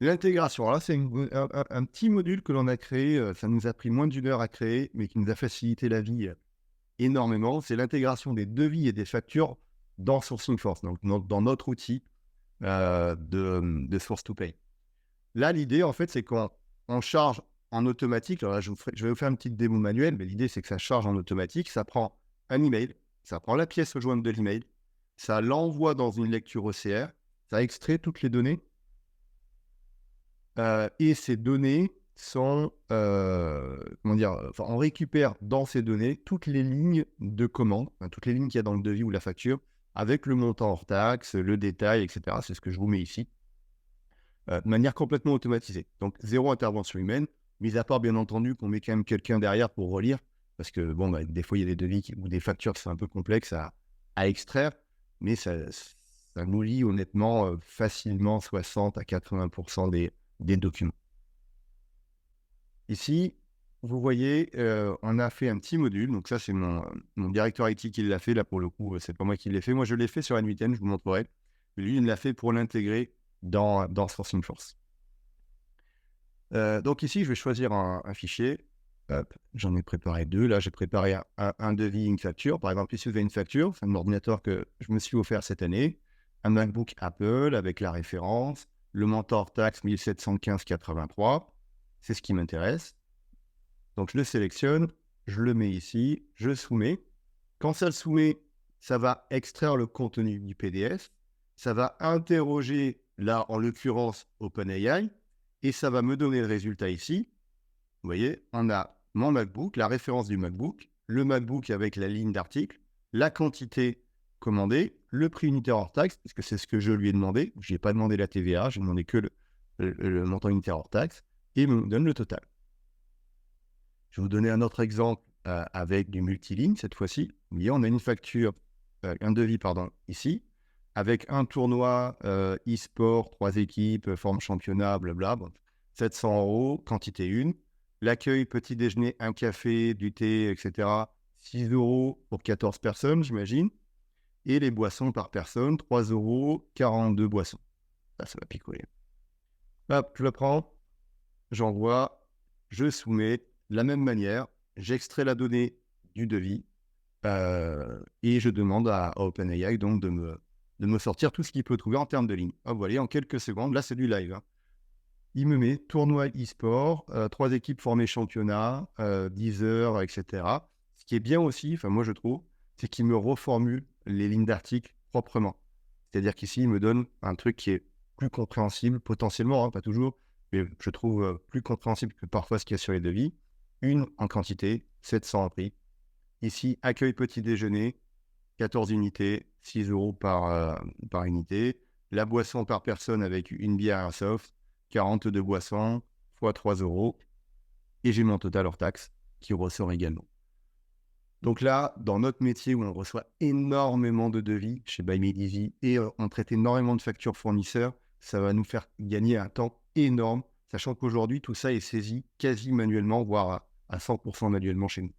L'intégration, alors là, c'est un petit module que l'on a créé, ça nous a pris moins d'1 heure à créer, mais qui nous a facilité la vie, énormément. C'est l'intégration des devis et des factures dans Sourcing Force, donc dans notre outil, de Source to Pay. Là, l'idée, en fait, c'est qu'on charge en automatique. Alors là, je vais vous faire une petite démo manuelle, mais l'idée, c'est que ça charge en automatique. Ça prend un email, ça prend la pièce jointe de l'email, ça l'envoie dans une lecture OCR, ça extrait toutes les données, et ces données sont, comment dire? Enfin, on récupère dans ces données toutes les lignes de commande, enfin, toutes les lignes qu'il y a dans le devis ou la facture, avec le montant hors taxe, le détail, et cetera. C'est ce que je vous mets ici. De manière complètement automatisée. Donc zéro intervention humaine, mis à part bien entendu qu'on met quand même quelqu'un derrière pour relire, parce que bon, bah, des fois il y a des devis ou des factures qui sont un peu complexes à extraire, mais ça nous lit honnêtement, facilement 60 à 80 des documents. Ici, vous voyez, on a fait un petit module, donc ça c'est mon directeur IT qui l'a fait, là pour le coup, c'est pas moi qui l'ai fait. Moi je l'ai fait sur N8N, je vous montrerai. Lui, il l'a fait pour l'intégrer dans Sourcing Force. Donc ici, je vais choisir un fichier. Hop, j'en ai préparé 2. Là, j'ai préparé un devis, une facture. Par exemple, ici, vous avez une facture. C'est un ordinateur que je me suis offert cette année. Un MacBook Apple avec la référence. Le montant hors taxe 1715,83. C'est ce qui m'intéresse. Donc, je le sélectionne. Je le mets ici. Je soumets. Quand ça le soumet, ça va extraire le contenu du PDF. Ça va interroger, là, en l'occurrence, OpenAI. Et ça va me donner le résultat ici. Vous voyez, on a mon MacBook, la référence du MacBook, le MacBook avec la ligne d'article, la quantité commandée, le prix unitaire hors taxe, puisque c'est ce que je lui ai demandé. Je n'ai pas demandé la TVA, j'ai demandé que le montant unitaire hors taxe, et il me donne le total. Je vais vous donner un autre exemple avec du multiligne cette fois-ci. Vous voyez, on a une facture, un devis, pardon, ici, avec un tournoi e-sport, 3 équipes, forme championnat, blabla, 700 €, quantité 1. L'accueil, petit déjeuner, un café, du thé, etc. 6 € pour 14 personnes, j'imagine. Et les boissons par personne, 3 €, 42 boissons. Ça va picoler. Hop, je le prends, j'envoie, je soumets. De la même manière, j'extrais la donnée du devis et je demande à OpenAI donc de me sortir tout ce qu'il peut trouver en termes de lignes. Hop, voilà, en quelques secondes, là c'est du live, hein. Il me met tournoi e-sport, 3 équipes formées championnat, 10 heures, et cetera. Ce qui est bien aussi, enfin moi je trouve, c'est qu'il me reformule les lignes d'articles proprement. C'est-à-dire qu'ici, il me donne un truc qui est plus compréhensible, potentiellement, hein, pas toujours, mais je trouve, plus compréhensible que parfois ce qu'il y a sur les devis. Une en quantité, 700 en prix. Ici, accueil petit déjeuner, 14 unités, 6 € par unité. La boisson par personne avec une bière et un soft, 42 boissons fois 3 €. Et j'ai mon total hors taxe qui ressort également. Donc là, dans notre métier où on reçoit énormément de devis chez Buy Me Easy et on traite énormément de factures fournisseurs, ça va nous faire gagner un temps énorme, sachant qu'aujourd'hui, tout ça est saisi quasi manuellement, voire à 100% manuellement chez nous.